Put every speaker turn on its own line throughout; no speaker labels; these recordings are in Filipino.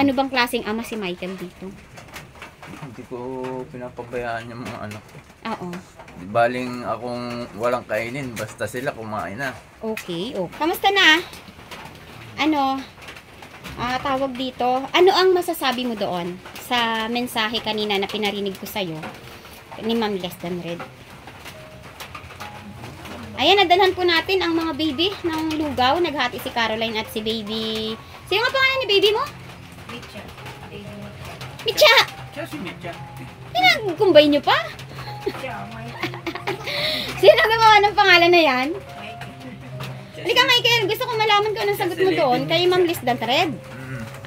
Ano bang klaseng ama si Michael dito?
Hindi ko pinapabayaan yung mga anak ko.
Oo.
Di baling akong walang kainin, basta sila kumain na.
Okay, okay. Kamusta na? Ano? Tawag dito. Ano ang masasabi mo doon sa mensahe kanina na pinarinig ko sa'yo ni Ma'am Less Than Red? Ayan, nadalhan po natin ang mga baby ng lugaw. Naghati si Caroline at si baby. Sino nga pangalan ni baby mo?
Mitcha.
Mitcha!
Siya si Mitya.
Pinag-combine nyo pa?
Mitcha,
Sino gumawa ng pangalan na yan?
Mike.
Halika Michael, gusto ko malaman kung anong sagot mo doon kay Ma'am Less Than Red.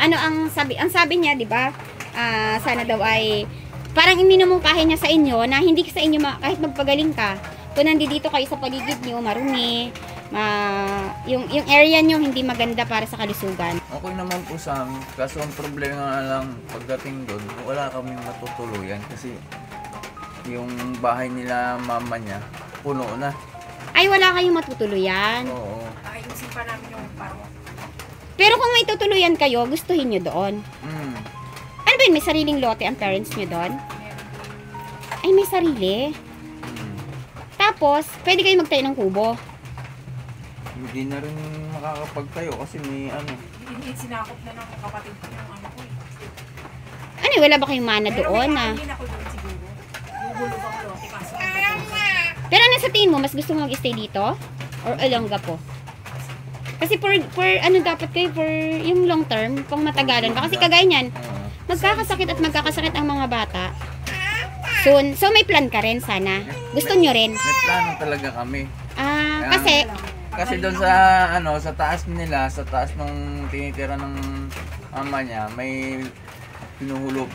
Ano ang sabi? Ang sabi niya, 'di ba? Sana daw ay parang iminumungkahi niya sa inyo na hindi sa inyo kahit magpagaling ka, kung nandito kayo sa paligid niyo, marumi, yung area niyo hindi maganda para sa kalusugan.
Okay naman po sa amin. Kaso ang problema nga lang pagdating doon, wala kaming matutuluyan kasi yung bahay nila mama niya puno na.
Ay, wala kayong matutuluyan.
Oo.
Ayusin pa namin yung paro.
Pero kung may tutuluyan kayo, gustuhin niyo doon.
Mm.
Ano ba yun? May sariling lote ang parents niyo doon? Ay, may sarili.
Mm.
Tapos, pwede kayo magtayo ng kubo.
Hindi na rin makakapagtayo kasi may ano.
Hindi sinakop na ng kapatid ko yung ano ko eh.
Ano, wala ba kayong mana
Pero
doon
may
na?
kainin ako doon siguro. Gugulog ang lote kaso
Pero ano sa tingin mo, mas gusto mo mag-stay dito? Or Olongapo? Kasi for ano dapat kayo, for yung long term, pang matagalan ba? Kasi kagaya niyan,
Oo.
magkakasakit at magkakasakit ang mga bata. Soon. So may plan ka rin sana. Gusto nyo rin.
May plano talaga kami.
Kasi,
Kasi doon sa ano, sa taas nila, sa taas nung tinitira ng mama niya, may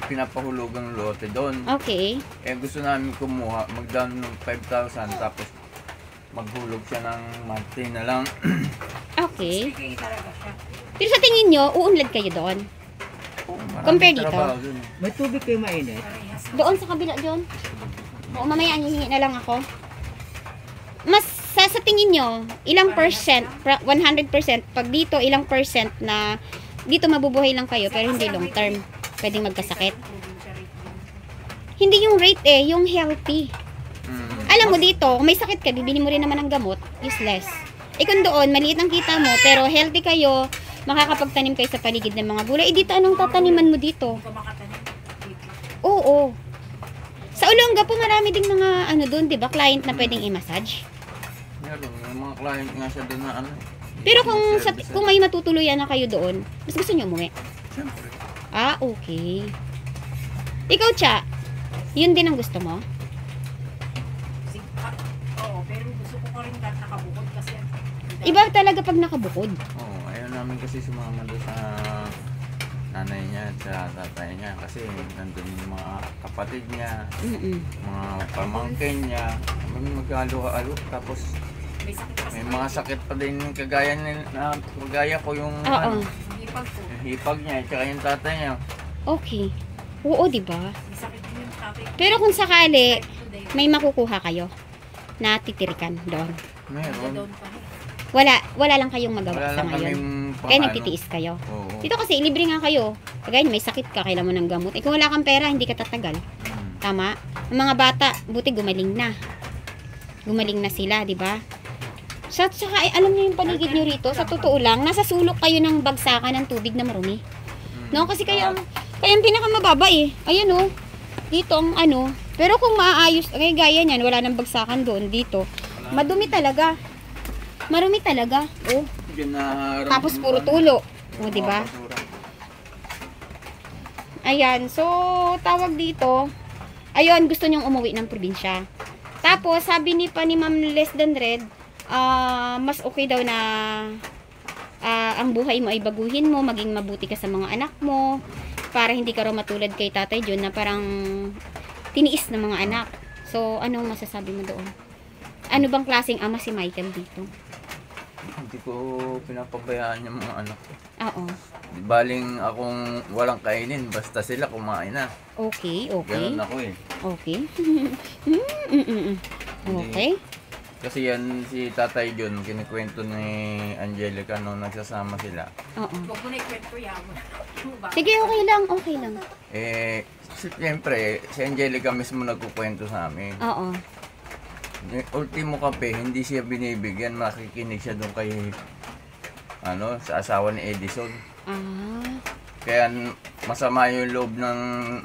pinapahulugang lote doon.
okay.
Eh gusto namin kumuha, mag-down ng 5,000 tapos maghulog siya ng monthly na lang.
Okay.
Sige talaga siya.
Pero sa tingin nyo, uunlad kayo doon?
Maraming
Compare dito?
trabaho dun.
May tubig kayo mainit?
Parehas.
Doon sa kabila, John. Oo, mamaya hihingi na lang ako. Mas sa tingin nyo, ilang percent, 100%, pag dito, ilang percent na dito mabubuhay lang kayo pero hindi long term. Pwedeng magkasakit. Hindi yung rate yung healthy.
Mm.
Alam mo dito, kung may sakit ka, bibili mo rin naman ng gamot, useless. Eh kung doon, maliit ang kita mo, pero healthy kayo, makakapagtanim kayo sa paligid ng mga gulay. Eh dito, anong tataniman mo dito?
Kung makatanim dito.
Oo. Sa Olongapo, marami ding mga ano doon, 'di ba? Client na pwedeng i-massage.
Meron, yung mga client nga siya doon na ano.
Pero kung may matutuluyan na kayo doon, mas gusto niyo umuwi.
Siyempre.
Okay. Ikaw, Cha, yun din ang gusto mo?
Oo, pero gusto ko pa rin dahil nakabukod kasi
Iba talaga pag nakabukod.
Oo, ayaw namin kasi sumama doon sa nanay niya at sa tatay niya kasi nandun yung mga kapatid niya, mga pamangkin niya, may maghalo-halo tapos
may sakit kasi.
may mga sakit pa din kagaya ko yung
Oo.
ano,
Hindi pag ko.
yung hipag niya at yung tatay niya.
Okay. Oo, di ba?
May sakit din yung tatay ko.
Pero kung sakali,
Today,
may makukuha kayo na titirikan doon.
Meron.
down pa rin.
Wala lang kayong magawa
Wala
sa
lang
ngayon.
kaming
Kaya nagtitiis kayo.
Oo.
Dito kasi, libre nga kayo. Kagaya may sakit ka, kailan mo ng gamot. Eh kung wala kang pera, hindi ka tatagal.
Mm.
Tama? Ang mga bata, buti gumaling na. Gumaling na sila, di ba? Sa saka, alam niyo yung paligid niyo rito, sa totoo lang, nasa sulok kayo ng bagsakan ng tubig na marumi. No? Kasi kaya ang pinakamababa Ayan oh. Dito ang ano. Pero kung maayos, gaya niyan, wala nang bagsakan doon dito. Madumi talaga. Marumi talaga. Oh.
Diyan na
Tapos puro tulo. O, di ba? Ayan. So, tawag dito. Ayun, gusto niyong umuwi ng probinsya. Tapos, sabi ni Ma'am Less Than Red, mas okay daw na ang buhay mo ay baguhin mo, maging mabuti ka sa mga anak mo, para hindi ka raw matulad kay Tatay John na parang tiniis ng mga anak. So, anong masasabi mo doon? Ano bang klaseng ama si Michael dito?
Hindi ko pinapabayaan yung mga anak ko.
Oo.
Di baling akong walang kainin, basta sila kumain na.
Okay, okay.
Ganun ako eh.
Okay. Okay.
Kasi yan si Tatay John, kinikwento ni Angelica nung nagsasama sila.
Oo.
Huwag mo na ikwento, yaman.
Sige, okay lang, okay lang.
Siyempre, si Angelica mismo nagkukwento sa amin.
Oo.
Ultimo kape, hindi siya binibigyan, makikinig siya doon kay, sa asawa ni Edison.
Ah.
Kaya masama yung loob ng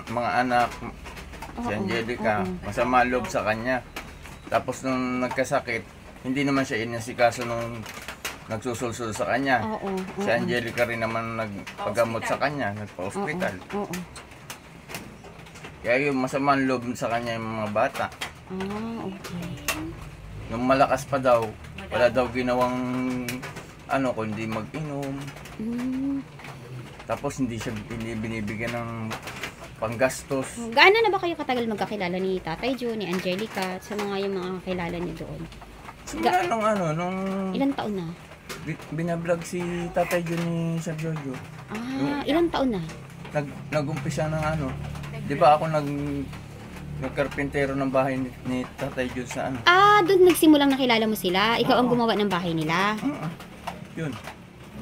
mga anak, si
Oo,
Angelica,
oo.
masama loob sa kanya. Tapos nung nagkasakit, hindi naman siya inasikaso nung nagsusulsul sa kanya.
Oo.
Si Angelica rin naman nagpagamot sa kanya, nagpa-hospital.
Oo.
Kaya yung masama ang loob sa kanya yung mga bata.
Ah, okay.
Nung malakas pa daw, wala daw ginawang kundi mag-inom.
Mm.
Tapos hindi binibigyan ng panggastos.
Gaano na ba kayo katagal magkakilala ni Tatay Joe, ni Angelica, sa mga yung mga kilala niyo doon?
Simula nung
Ilang taon na?
binablog si Tatay John ni Sir Jojo.
Ah, ilang taon na?
Nag-umpisa ng di ba ako nagkarpintero ng bahay ni Tatay John sa
Ah, doon nagsimulang nakilala mo sila? Ikaw ang gumawa ng bahay nila?
Yun.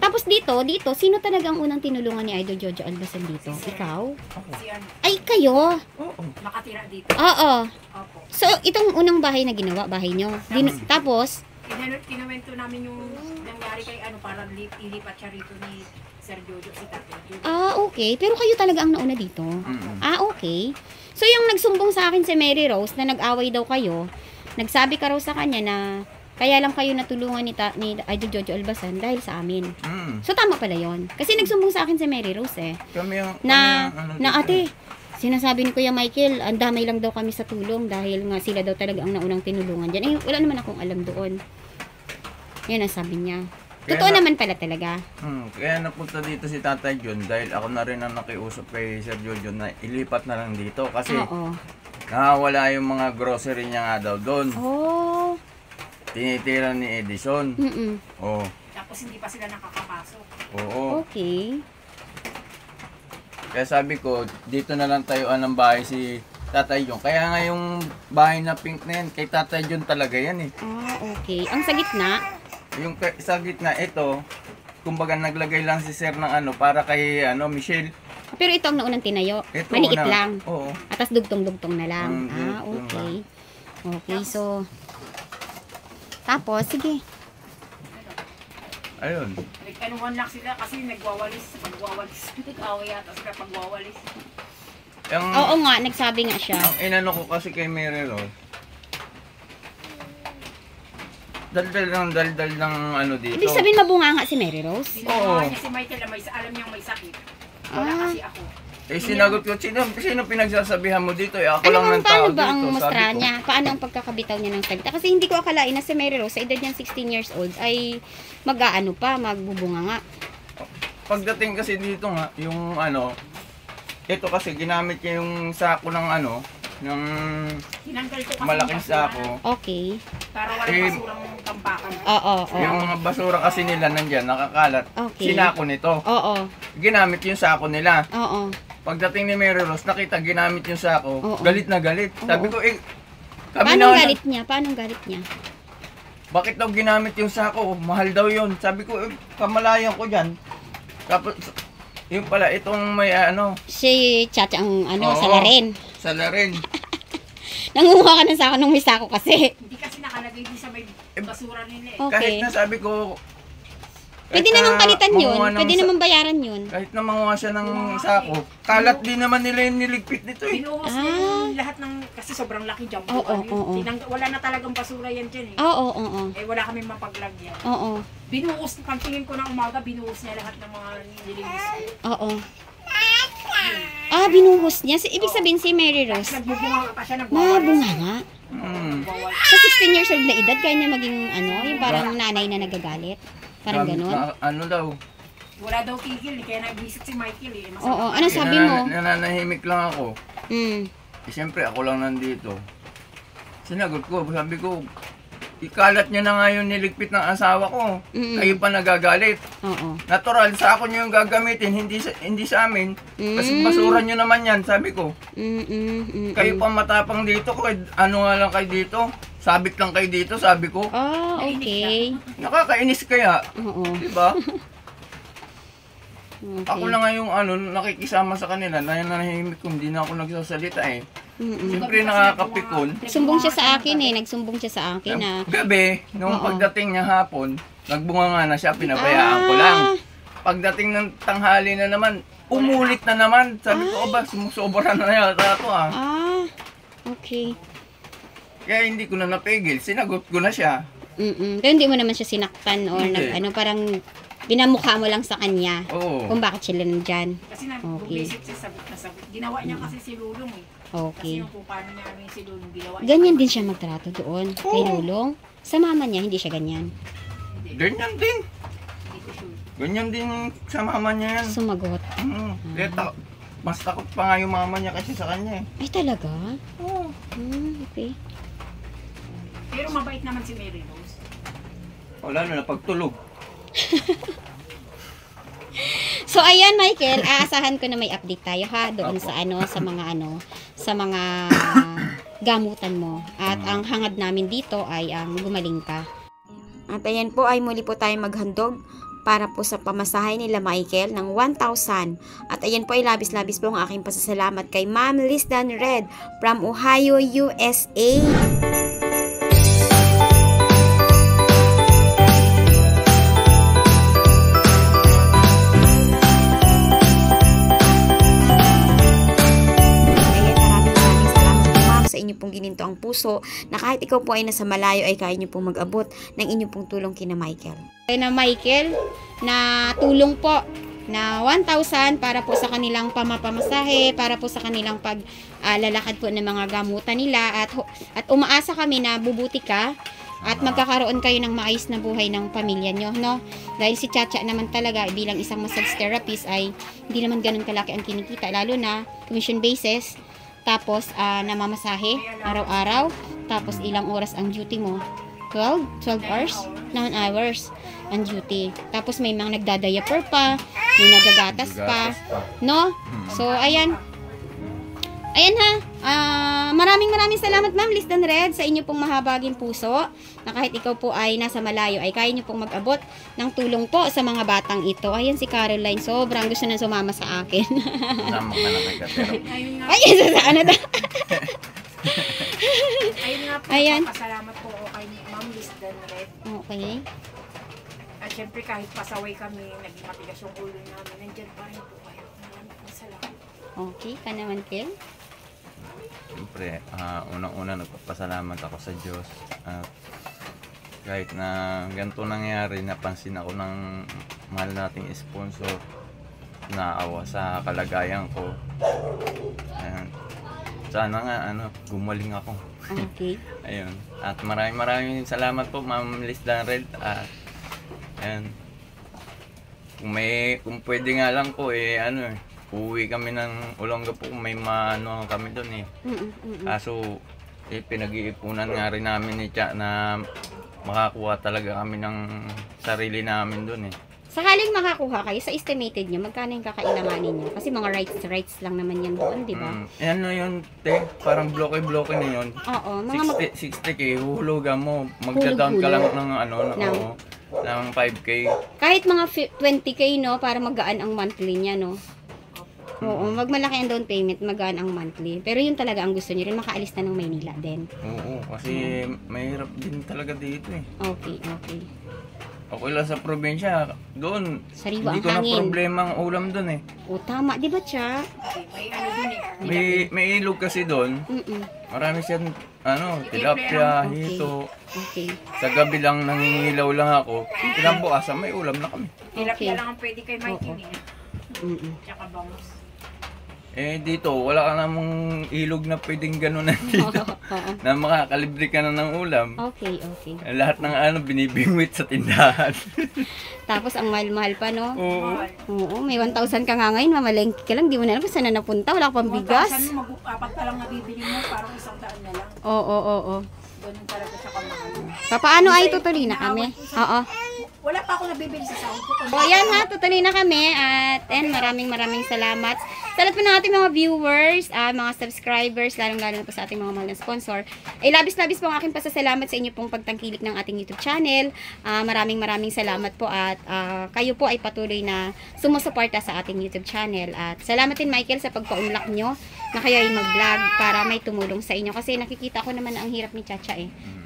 Tapos dito, sino talagang unang tinulungan ni Idol Jojo Albasan dito? Ikaw?
Ako.
Si ano,
Ay, kayo?
Oo.
nakatira dito.
Oo.
Opo.
So, itong unang bahay na ginawa, bahay nyo. Tapos,
Kinuwento namin yung nangyari kay para ilipat siya rito ni Sir Jojo, si Tatay Jojo.
okay. Pero kayo talaga ang nauna dito?
Mm-mm.
Okay. So, yung nagsumbong sa akin si Mary Rose na nag-away daw kayo, nagsabi ka raw sa kanya na kaya lang kayo natulungan ni Idol Jojo Albasan dahil sa amin. So, tama pala yon. Kasi nagsumbong sa akin si Mary Rose
Kami yung
na
dito.
ate, sinasabi ni Kuya Michael, ang damay lang daw kami sa tulong dahil nga sila daw talaga ang naunang tinulungan dyan. Wala naman akong alam doon. Yan ang sabi niya. Totoo naman pala talaga.
Kaya napunta dito si Tatay John dahil ako na rin ang nakiusap kay Sir Jojo na ilipat na lang dito kasi
Oo.
nawawala yung mga grocery niya nga daw doon.
Oh.
Tinitira ni Edison. Oo.
Tapos hindi pa sila nakakapasok.
Oo.
Okay.
Kaya sabi ko, dito na lang tayuan ng bahay si Tatay John. Kaya nga yung bahay na pink na yan, kay Tatay John talaga yan eh.
Okay. Ang sa gitna,
Yung sa gitna, ito, kumbaga naglagay lang si Sir ng para kay Michelle.
pero ito ang naunang tinayo.
Ito
Maliit
na.
lang.
Oo.
Atas dugtong-dugtong na lang.
Dugtong
Okay. Okay, so tapos, sige.
Ayun.
Nagkanuhan lang sila kasi nagwawalis. Nag-away yata sila pagwawalis.
Oo nga, nagsabi nga siya.
Ang inano ko kasi kay Mary Rose, daldal ng dito.
Ibig sabihin mabunga nga si Mary Rose?
Binuha niya si Michael na alam niyang may sakit. Wala kasi ako.
Sinagot ko, sino pinagsasabihan mo dito? Ako lang
Alam mo,
ng tao
paano ba ang
dito,
mustra
sabi ko.
niya? Paano ang pagkakabitaw niya ng salita? Kasi hindi ko akalain na si Mary Rose, sa edad niyang 16 years old, ay magbubunga nga.
Pagdating kasi dito nga, yung ito kasi ginamit niya yung sako ng ng
Tinanggal ko kasi
malaking
yung basura
sako.
Okay.
Para walang basurang tampakan.
Oo.
Yung mga basura kasi nila nandyan, nakakalat.
Okay.
Sinako nito.
Oo.
Ginamit yung sako nila.
Oo.
Pagdating ni Mary Rose, nakita ginamit yung sako.
Oo.
Galit na galit. Sabi ko, kami
Paano
na,
galit niya? Paano galit niya?
bakit daw ginamit yung sako? Mahal daw yun. Sabi ko, kamalayan ko dyan. Tapos, yung pala, itong may
Si Chacha ang
Oo.
salarin.
salarin.
Nangunguha ka ng sako nung may sako kasi.
Hindi kasi nakalagay din sa may basura nila
Okay.
Kahit na sabi ko,
Pwede
kahit
namang
na
palitan yun.
manguha ng
Pwede namang bayaran yun.
Kahit na manguha siya ng sako, kalat din naman nila yung niligpit nito eh.
Binuhos niya yung lahat ng, kasi sobrang laki jumbo.
Oo.
Wala na talagang basura yan dyan eh.
Oo.
Wala kami mapaglagyan.
Oo.
Binuhos, pagtingin ko ng umaga, binuhos niya lahat ng mga nililis.
Oo. Binuhos niya. Ibig sabihin si Mary Rose,
Nagbubunga pa siya, nagwawalis.
nabunga nga.
Nagwawalis.
Sa 16 years old na edad, kaya niya maging yung parang nanay na nagagalit. Parang ganun.
Ano daw?
Wala daw tigil eh, kaya nag-visit si Michael eh.
Oo. Ano sabi mo?
Nananahimik lang ako.
Mm.
Siyempre, ako lang nandito. Sinagot ko, sabi ko, ikalat nyo na nga yung niligpit ng asawa ko.
Mm-mm.
Kayo pa nagagalit.
Oo.
Natural, sa ako nyo yung gagamitin, hindi sa amin. Kasi basura nyo naman yan, sabi ko. Kayo pa matapang dito, ano nga lang kayo dito? Sabit lang kayo dito, sabi ko.
Ah, okay.
Nakakainis kaya,
Oo.
diba?
Okay.
Ako na nga yung nakikisama sa kanila, nanahimik ko, hindi na ako nagsasalita eh. Siyempre nakakapikon.
Sumbong siya sa akin eh. Nagsumbong siya sa akin na.
Gabi, nung
Oo.
pagdating niya hapon, nagbunga nga na siya, pinabayaan ko lang. Pagdating ng tanghali na naman, umulit na naman. Sabi ko, ba, sumusobra na yata ito ah.
Ah, okay.
Kaya hindi ko na napigil, sinagot ko na siya.
Pero hindi mo naman siya sinaktan or
Hindi.
parang binamukha mo lang sa kanya.
Oo.
Kung bakit sila nandyan.
Kasi
Okay.
nag-visit siya sagot na sagot. Ginawa niya kasi si Lulong eh. Kasi
Okay.
yung kung paano niya rin si Lulong ginawa niya.
Ganyan din siya magtrato doon kay Lulong. Sa mama niya, hindi siya ganyan.
Ganyan din.
Hindi ko sure.
Ganyan din sa mama niya yan.
Sumagot.
Kaya mas takot pa nga yung mama niya kasi sa kanya eh.
Ay, talaga?
Oo.
Okay.
Pero mabait naman si Mary Rose.
O lalo na pagtulog.
So ayan Michael, aasahan ko na may update tayo ha doon sa sa mga gamutan mo. At ang hangad namin dito ay ang gumaling ka. At ayan po ay muli po tayong maghandog para po sa pamasahe nila Michael ng 1,000. At ayan po ay labis-labis po ang aking pasasalamat kay Ma'am Lisdan Red from Ohio, USA. Inyo pong gininto ang puso na kahit ikaw po ay nasa malayo ay kaya nyo pong mag-abot ng inyong pong tulong kina Michael. Na Michael, na tulong po na 1,000 para po sa kanilang pamapamasahe, para po sa kanilang paglalakad po ng mga gamutan nila at umaasa kami na bubuti ka at magkakaroon kayo ng maayos na buhay ng pamilya nyo, no? Dahil si Chacha naman talaga bilang isang massage therapist ay hindi naman ganun kalaki ang kinikita, lalo na commission basis. Tapos, namamasahe araw-araw. Tapos, ilang oras ang duty mo? 12 hours? 9 hours ang duty. Tapos, may mga nagdadiaper pa. May nagagatas pa. No? So, ayan. Ayan ha. Maraming salamat Ma'am Lisdan Red sa inyo pong mahabaging puso na kahit ikaw po ay nasa malayo ay kaya nyo pong mag-abot ng tulong po sa mga batang ito. Ayan si Caroline. Sobrang gusto na sumama sa akin.
Namak na lang kay Katero.
Ayun nga.
Ay, saan na
Ayun nga po.
Ayan.
Pasalamat po ako kay Ma'am Lisdan Red.
Okay.
At syempre kahit pasaway kami, naging matigas yung ulo namin. Nandyan pa rin po kayo. Maraming po salamat.
Okay, ka naman, Kel.
Siyempre, unang-una nagpapasalamat ako sa Diyos. At kahit na ganito nangyari, napansin ako ng mahal nating sponsor, naawa sa kalagayan ko. Ayan. Sana nga, gumaling ako.
Okay.
Ayun. At maraming salamat po, Ma'am Lisdan Red. Ayan. Kung pwede nga lang po, uuwi kami ng Olonga po, may kami doon eh. Kaso, pinag-iipunan nga rin namin ni Cha na makakuha talaga kami ng sarili namin doon eh.
Sakaling makakuha kayo, sa estimated nyo, magkano yung kakailanganin nyo? Kasi mga rights lang naman yan doon, di ba?
Yun, te, parang bloke-bloke na yun.
Oo, mga
60k, huhulugan mo, magda-down ka lang ng ng 5k.
kahit mga 20k, no, para magaan ang monthly niya, no? Oo, wag malaki ang down payment, magaan ang monthly. Pero yun talaga ang gusto niyo rin, makaalis na ng Maynila din.
Oo, kasi mahirap din talaga dito eh.
Okay.
Ako lang sa probinsya, doon,
Sariwa
hindi
ang
ko na
hangin.
problema ang ulam doon eh.
O, tama, di ba, Cha?
May ano dun eh.
May ilog kasi doon, marami siyang tilapia,
Okay.
hito.
Okay.
Sa gabi lang nangingilaw lang ako, kinabukasan may ulam na kami.
Tilapia lang ang pwede kay Mikey eh. Tsaka bangus.
Dito, wala ka namang ilog na pwedeng gano'n dito. Na makakalibre ka na ng ulam.
Okay.
Lahat ng binibingwit sa tindahan.
Tapos ang mahal-mahal pa, no?
Oo.
Oo, may 1,000 ka nga ngayon, mamalengke ka lang, di mo na alam kung saan na napunta, wala ka pang bigas.
1,000 mo, apat pa lang nabibili mo, parang 100 na lang.
Oo.
Ganun talaga siya kamahal.
Paano ay tutuloy na kami? Oo.
Wala pa ako nabibili sa sound ko.
O yan ha, tutuloy na kami at maraming salamat sa lahat po ng ating mga viewers, mga subscribers, lalong-lalo na po sa ating mga mahal na sponsor. Labis-labis po ang aking pasasalamat sa inyo pong pagtangkilik ng ating YouTube channel. Maraming salamat po at kayo po ay patuloy na sumusuporta sa ating YouTube channel. At salamat din Michael sa pagpaunlak nyo na kayo ay mag-vlog para may tumulong sa inyo. Kasi nakikita ko naman na ang hirap ni Chacha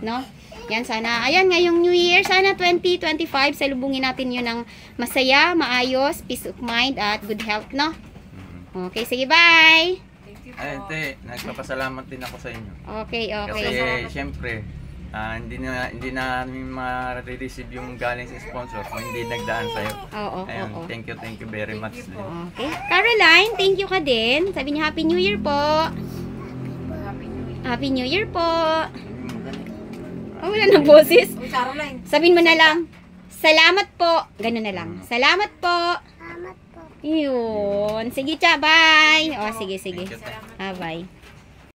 no? Yan, sana, ayan, ngayong New Year, sana 2025, salubungin natin yun ng masaya, maayos, peace of mind, at good health, no? Okay, sige, bye!
Thank you po.
Ay, ate, nagpapasalamat din ako sa inyo.
Okay.
Kasi, syempre, hindi namin ma-receive yung galing sa sponsor kung hindi nagdaan sa'yo.
Oo.
Thank you very much.
Thank you po.
Okay. Caroline, thank you ka din. Sabi niya, Happy New Year po.
Happy New Year.
Happy New Year po. Oh, wala ng boses.
Uy, Caroline.
Sabihin mo na lang, salamat po. Ganun na lang. Salamat po. Yun. Sige, cha, bye. Oh, sige.
Thank you, te.
Bye.